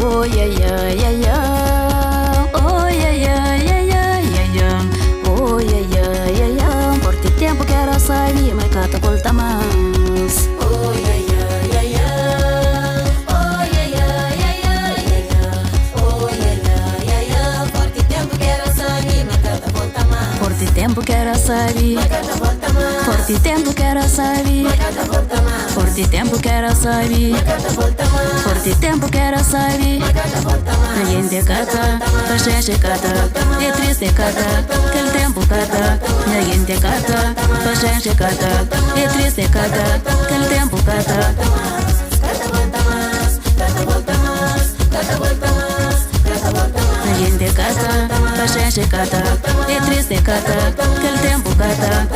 Oh, yeah, yeah, yeah, yeah. Oh, yeah, yeah, yeah, yeah, yeah, yeah. Oh, yeah, yeah, yeah, yeah. Por ti tempo que era sair, mas cata volta mais. Oh, yeah, yeah, yeah, yeah. Oh, yeah, yeah, yeah, yeah, yeah, yeah. Oh, yeah, yeah, yeah, yeah. Por ti tempo que era sair, mas cata volta mais. Por ti tempo que era sair, mas cata volta mais. por ti tempo que era sair, mas cata volta mais. por ti tempo que era sair, mas cata volta mais. por ti tempo que era sair. mas cata volta mais. A gente cata, a gente cata, é triste cata, que el tempo cata. A gente cata, a gente cata, é triste cata, que el tempo cata. Cata volta mais, cata volta mais, cata volta mais, cata volta mais. A gente cata, a gente cata, é triste cata, que el tempo cata.